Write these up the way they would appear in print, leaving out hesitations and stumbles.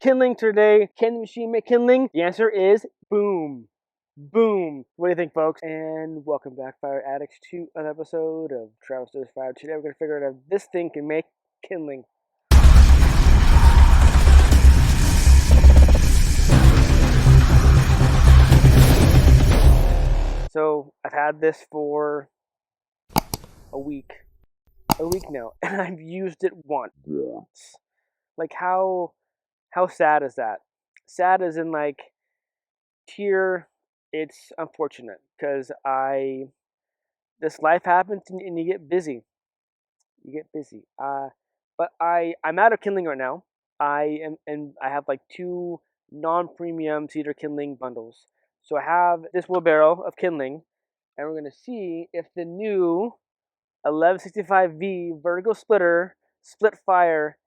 Kindling today. Can the machine make kindling? The answer is boom. Boom. What do you think, folks? And welcome back, Fire Addicts, to an episode of Travis Does Fire. Today we're going to figure out if this thing can make kindling. So I've had this for a week now, and I've used it once. Like how sad is that? Sad as in like tier. It's unfortunate because this life happens and you get busy. But I'm out of kindling right now. I have like two non-premium cedar kindling bundles. So I have this wheelbarrow of kindling, and we're gonna see if the new 1165V vertical split fire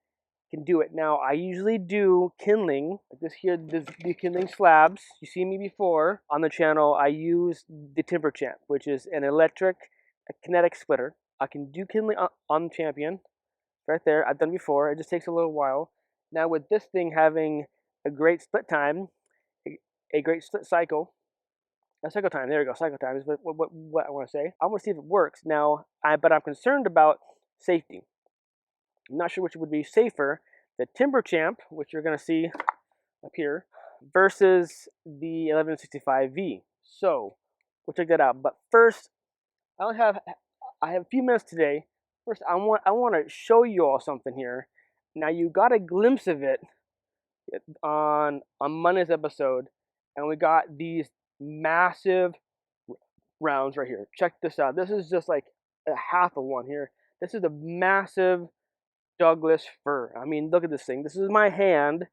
can do it. Now I usually do kindling like this here, the kindling slabs. You see me before on the channel. I use the Timber Champ, which is an electric kinetic splitter. I can do kindling on the Champion, right there. I've done before. It just takes a little while. Now with this thing having a great split time, a great split cycle. Cycle time. There we go. Cycle time is what I want to say. I want to see if it works now. But I'm concerned about safety. I'm not sure which would be safer, the Timber Champ, which you're going to see up here, versus the 1165V. So we'll check that out. But first, I have a few minutes today. First, I want to show you all something here. Now you got a glimpse of it on Monday's episode, and we got these massive rounds right here. Check this out. This is just like a half of one here. This is a massive Douglas fir. I mean, look at this thing. This is my hand.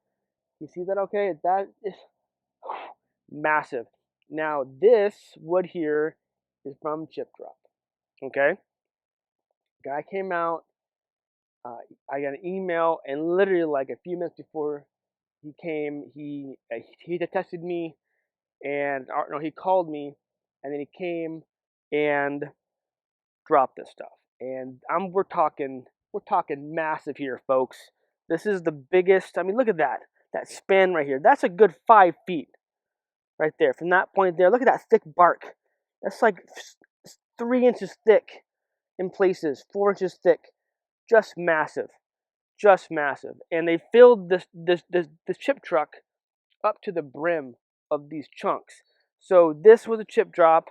You see that? Okay, that is massive. Now this wood here is from Chip Drop. Okay, guy came out. I got an email, and literally like a few minutes before he came, he texted me, and no, he called me, and then he came and dropped this stuff. And we're talking massive here, folks. This is the biggest. I mean, look at that span right here. That's a good 5 feet right there. From that point there, look at that thick bark. That's like 3 inches thick in places, 4 inches thick. Just massive. And they filled this chip truck up to the brim of these chunks. So this was a chip drop,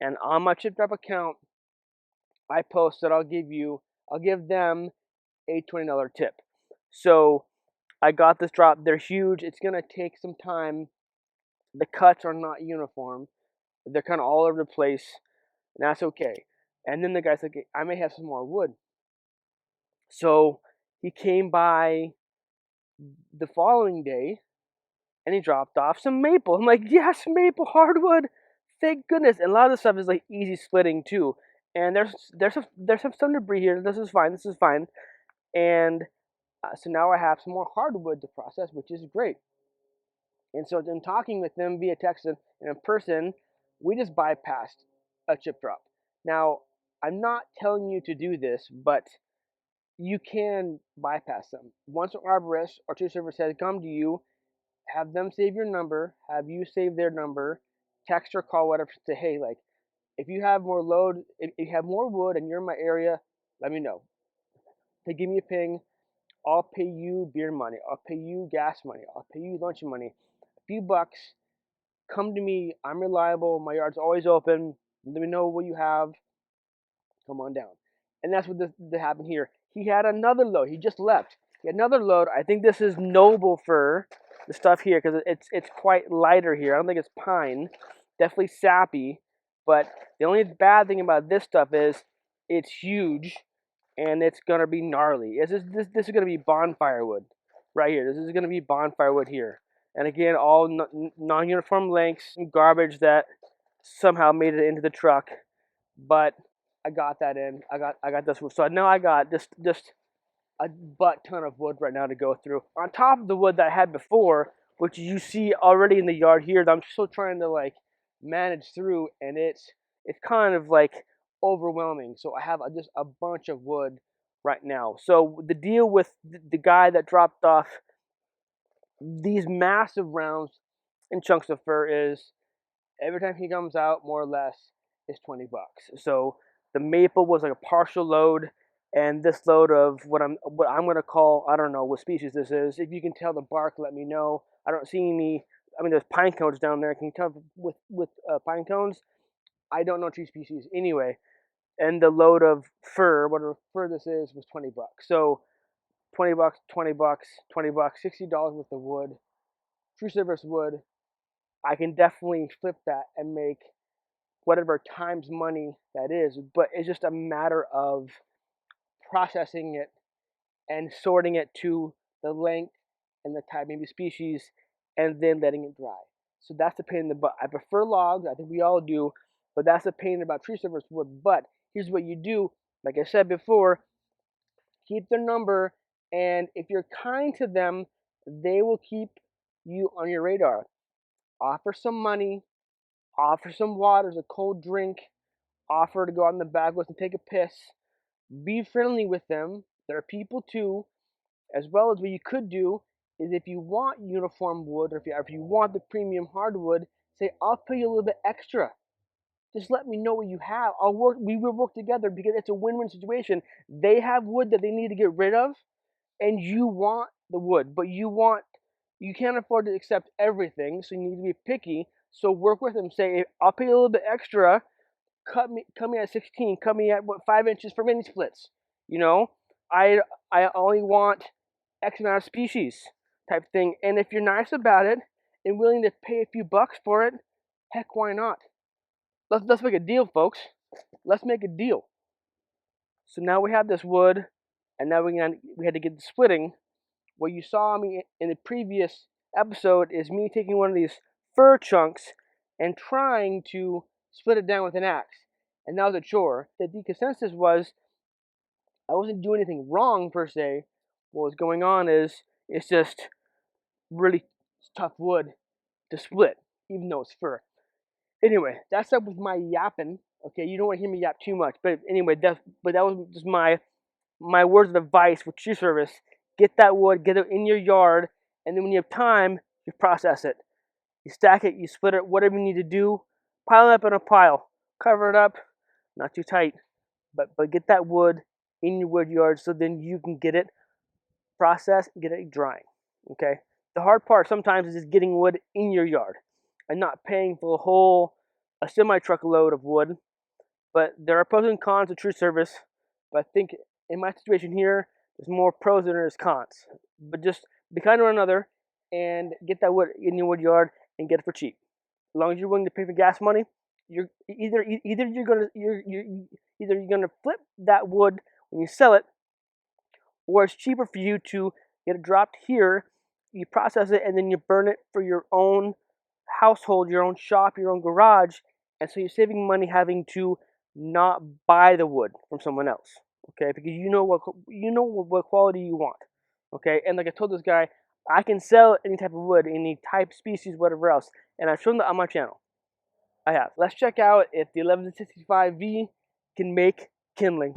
and on my chip drop account, I posted I'll give them a $20 tip. So I got this drop. They're huge. It's gonna take some time. The cuts are not uniform. They're kind of all over the place, and that's okay. And then the guy's like, I may have some more wood. So he came by the following day, and he dropped off some maple. I'm like, yes, maple hardwood. Thank goodness. And a lot of the stuff is like easy splitting too. And there's some debris here. This is fine. And so now I have some more hardwood to process, which is great. And so in talking with them via text and in person, we just bypassed a chip drop. Now, I'm not telling you to do this, but you can bypass them. Once an arborist or tree server says, come to you, have them save your number, have you save their number, text or call, whatever, say, hey, like, if you have more load, if you have more wood and you're in my area, let me know. They give me a ping. I'll pay you beer money. I'll pay you gas money. I'll pay you lunch money. A few bucks. Come to me. I'm reliable. My yard's always open. Let me know what you have. Come on down. And that's what that happened here. He had another load. He just left. He had another load. I think this is noble fir, the stuff here, because it's quite lighter here. I don't think it's pine. Definitely sappy. But the only bad thing about this stuff is it's huge, and it's gonna be gnarly. This is gonna be bonfire wood right here. This is gonna be bonfire wood here. And again, all non-uniform lengths, some garbage that somehow made it into the truck. But I got that in. I got this wood. So now I got just a butt ton of wood right now to go through. On top of the wood that I had before, which you see already in the yard here, that I'm still trying to like manage through, and it's kind of like overwhelming. So I have just a bunch of wood right now. So the deal with the guy that dropped off these massive rounds and chunks of fur is every time he comes out, more or less, is $20. So the maple was like a partial load, and this load of what I'm gonna call, I don't know what species this is. If you can tell the bark, let me know. I don't see any. I mean, there's pine cones down there. Can you tell with pine cones? I don't know tree species anyway. And the load of fur, whatever fur this is, was $20. So $20, $20, $20, $60 worth of wood, tree service wood. I can definitely flip that and make whatever times money that is, but it's just a matter of processing it and sorting it to the length and the type, maybe species, and then letting it dry. So that's the pain in the butt. I prefer logs, I think we all do, but that's the pain about tree service wood. But here's what you do, like I said before, keep their number, and if you're kind to them, they will keep you on your radar. Offer some money, offer some water as a cold drink, offer to go out in the backwoods and take a piss. Be friendly with them. They're people too. As well as what you could do is if you want uniform wood, or if you want the premium hardwood, say, I'll pay you a little bit extra. Just let me know what you have. We will work together because it's a win-win situation. They have wood that they need to get rid of, and you want the wood, but you can't afford to accept everything, so you need to be picky. So work with them. Say, I'll pay you a little bit extra. Cut me at 16. Cut me at 5 inches for mini splits. You know, I only want X amount of species type thing. And if you're nice about it and willing to pay a few bucks for it, heck, why not? Let's make a deal, folks. Let's make a deal. So now we have this wood, and now we had to get the splitting. What you saw me in the previous episode is me taking one of these fir chunks and trying to split it down with an axe. And that was a chore. The consensus was I wasn't doing anything wrong per se. What was going on is it's just really tough wood to split, even though it's fur. Anyway, that's up with my yapping. Okay, you don't want to hear me yap too much, but anyway, that was just my words of advice with tree service. Get that wood, get it in your yard, and then when you have time, you process it. You stack it, you split it, whatever you need to do. Pile it up in a pile. Cover it up, not too tight, but get that wood in your wood yard so then you can get it processed and get it drying. Okay? The hard part sometimes is just getting wood in your yard and not paying for a semi-truck load of wood. But there are pros and cons of tree service. But I think in my situation here, there's more pros than there's cons. But just be kind to one another and get that wood in your wood yard and get it for cheap. As long as you're willing to pay for gas money, you're gonna flip that wood when you sell it, or it's cheaper for you to get it dropped here. You process it and then you burn it for your own household, your own shop, your own garage, and so you're saving money having to not buy the wood from someone else. Okay, because you know what quality you want. Okay, and like I told this guy, I can sell any type of wood, any type, species, whatever else, and I've shown that on my channel. I have. Let's check out if the 1165V can make kindling.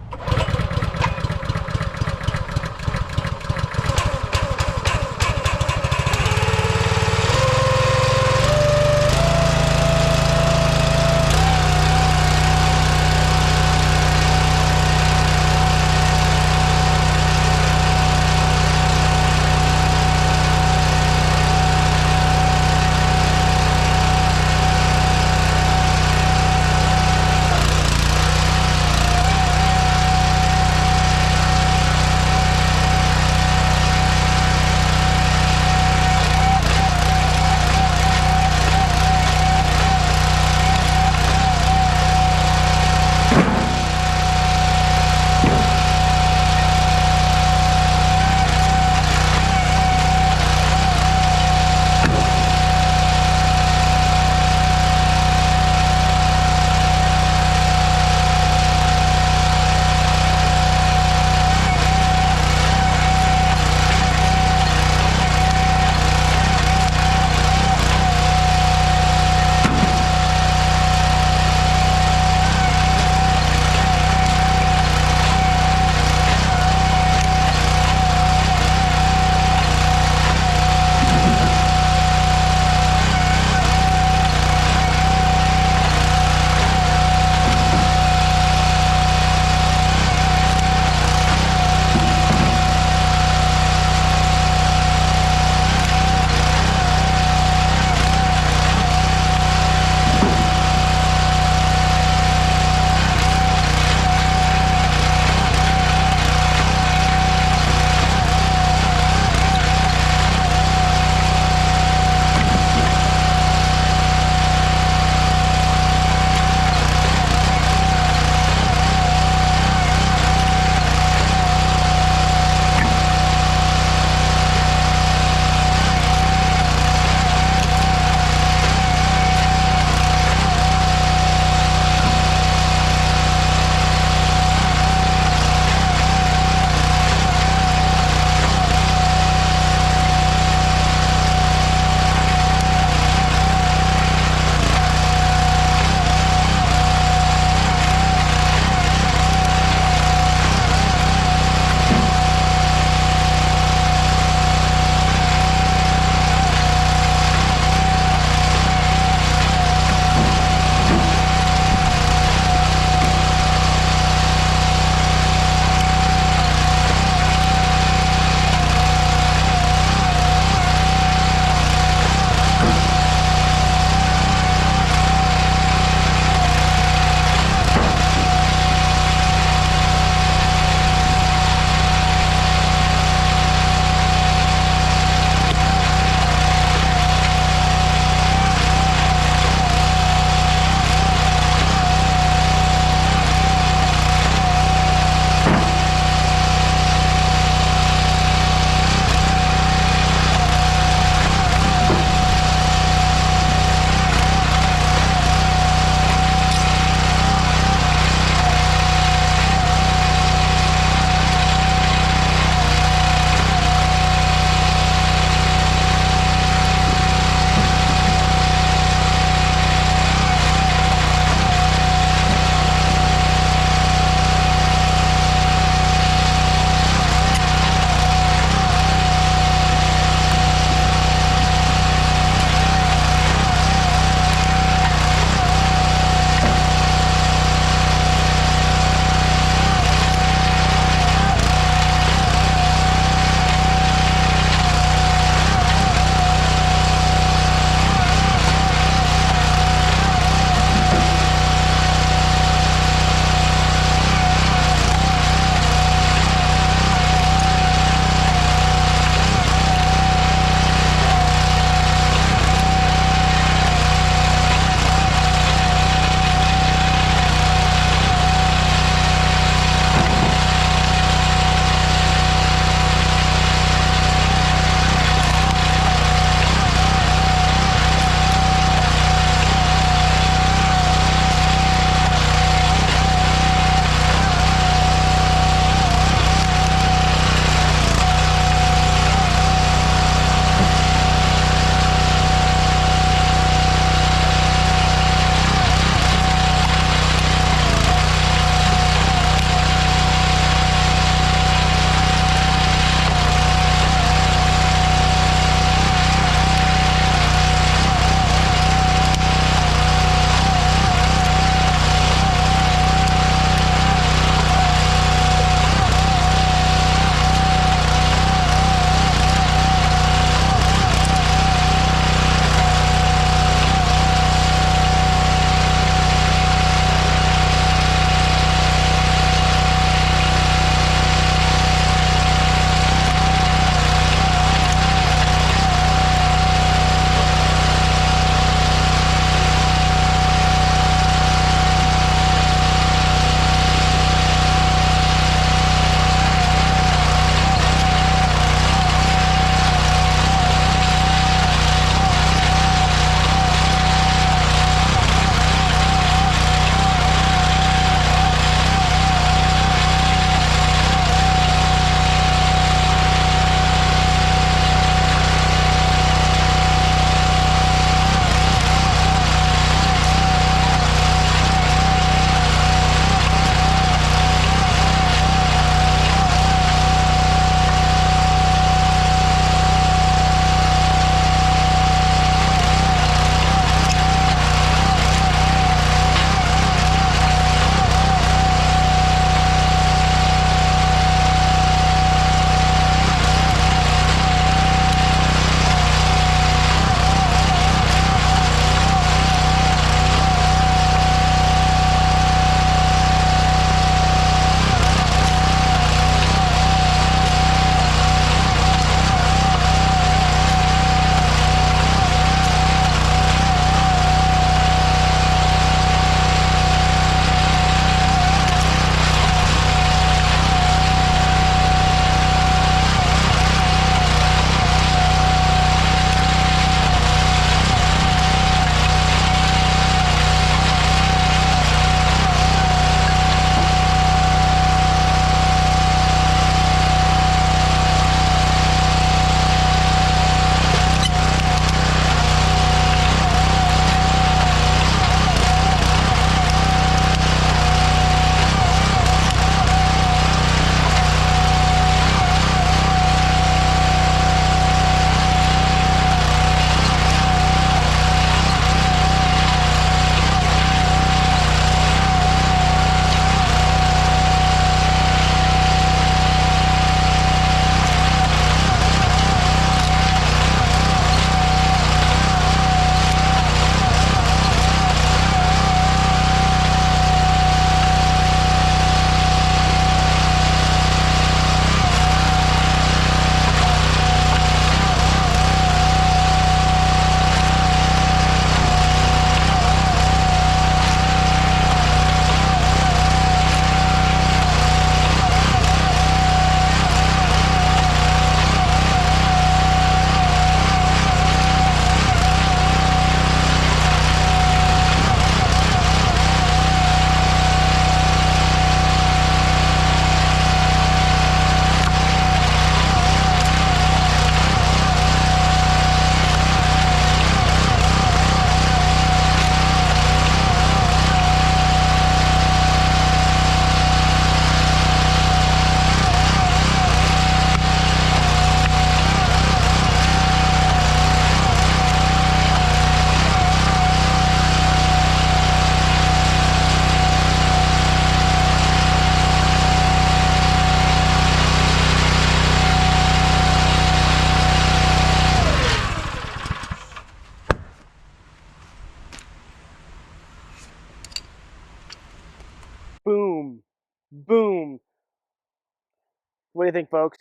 What do you think, folks?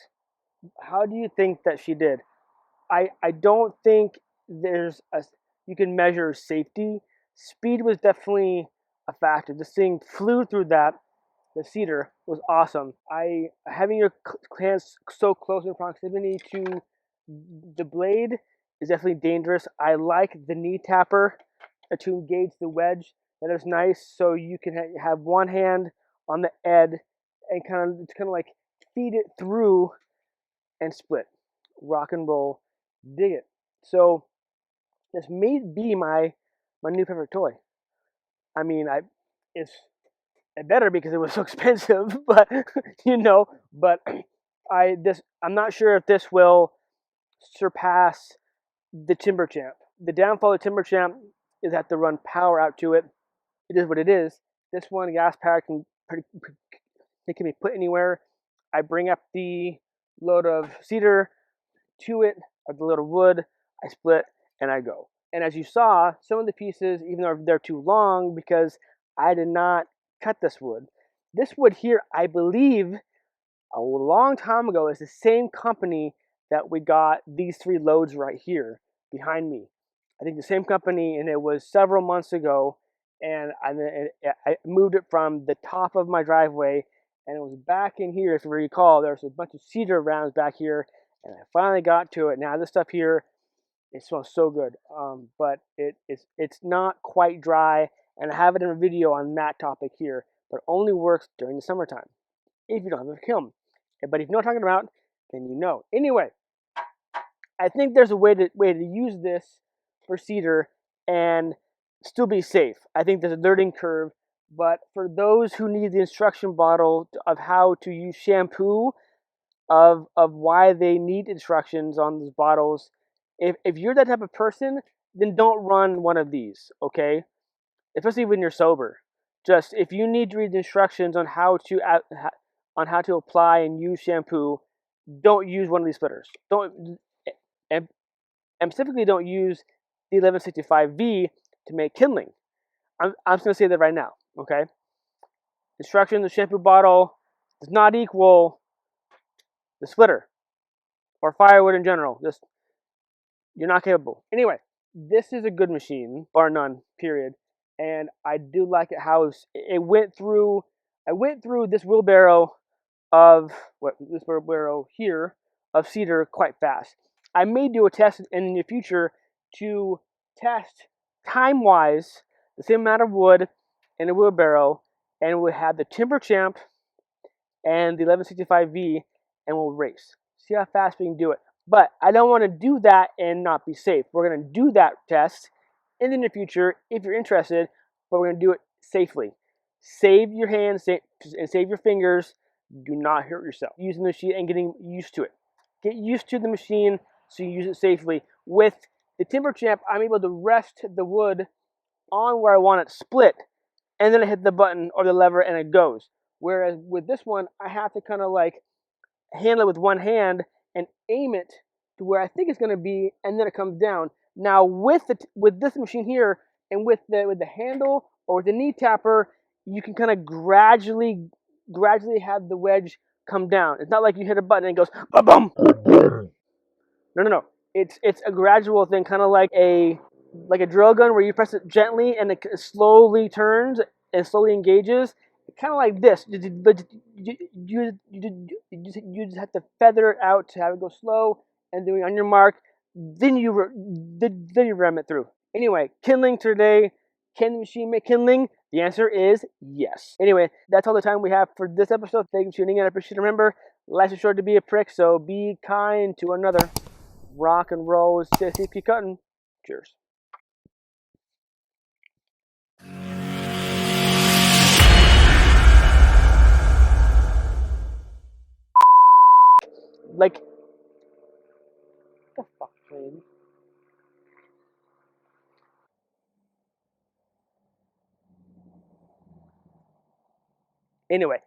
How do you think that she did? I don't think there's a you can measure safety. Speed was definitely a factor. This thing flew through that. The cedar was awesome. I having your hands so close in proximity to the blade is definitely dangerous. I like the knee tapper to engage the wedge. That is nice. So you can have one hand on the edge and kind of like feed it through and split. Rock and roll, dig it. So this may be my new favorite toy. I mean, it's it better because it was so expensive, but but I'm not sure if this will surpass the Timber Champ. The downfall of Timber Champ is that to run power out to it. It is what it is. This one gas power it can be put anywhere. I bring up the load of cedar to it, or the load of wood. I split and I go. And as you saw, some of the pieces, even though they're too long, because I did not cut this wood. This wood here, I believe, a long time ago, is the same company that we got these three loads right here behind me. I think the same company, and it was several months ago. And I moved it from the top of my driveway, and it was back in here. If you recall, there's a bunch of cedar rounds back here, and I finally got to it. Now this stuff here, it smells so good, but it's not quite dry, and I have it in a video on that topic here, but only works during the summertime if you don't have a kiln. But if you know what I'm talking about, then you know. Anyway, I think there's a way to use this for cedar and still be safe. I think there's a learning curve, but for those who need the instruction bottle of how to use shampoo, of why they need instructions on these bottles, if you're that type of person, then don't run one of these, okay? Especially when you're sober. Just if you need to read the instructions on how to apply and use shampoo, don't use one of these splitters. Don't and, and specifically don't use the 1165V to make kindling. I'm just gonna say that right now, okay? Instructions: the shampoo bottle does not equal the splitter or firewood in general. Just you're not capable. Anyway, this is a good machine, bar none. Period. And I do like it how it went through. I went through this wheelbarrow this wheelbarrow here of cedar quite fast. I may do a test in the future to test time wise the same amount of wood in a wheelbarrow, and we'll have the Timber Champ and the 1165V, and we'll race. See how fast we can do it. But I don't want to do that and not be safe. We're going to do that test in the near future if you're interested, but we're going to do it safely. Save your hands and save your fingers. Do not hurt yourself using the machine and getting used to it. Get used to the machine so you use it safely. With the Timber Champ, I'm able to rest the wood on where I want it split, and then I hit the button or the lever and it goes. Whereas with this one, I have to kind of like handle it with one hand and aim it to where I think it's going to be, and then it comes down. Now with this machine here, and with the handle or with the knee tapper, you can kind of gradually have the wedge come down. It's not like you hit a button and it goes ba-bum. No. It's a gradual thing, kind of like a drill gun where you press it gently and it slowly turns and slowly engages. Kind of like this, but you just have to feather it out to have it go slow, and then on your mark, then you ram it through. Anyway, kindling today. Can the machine make kindling? The answer is yes. Anyway, that's all the time we have for this episode. Thank you for tuning in. I appreciate it. Remember, life's too short to be a prick, so be kind to another. Rock and roll. Keep cutting. Cheers. Like, what the fuck, man? Anyway,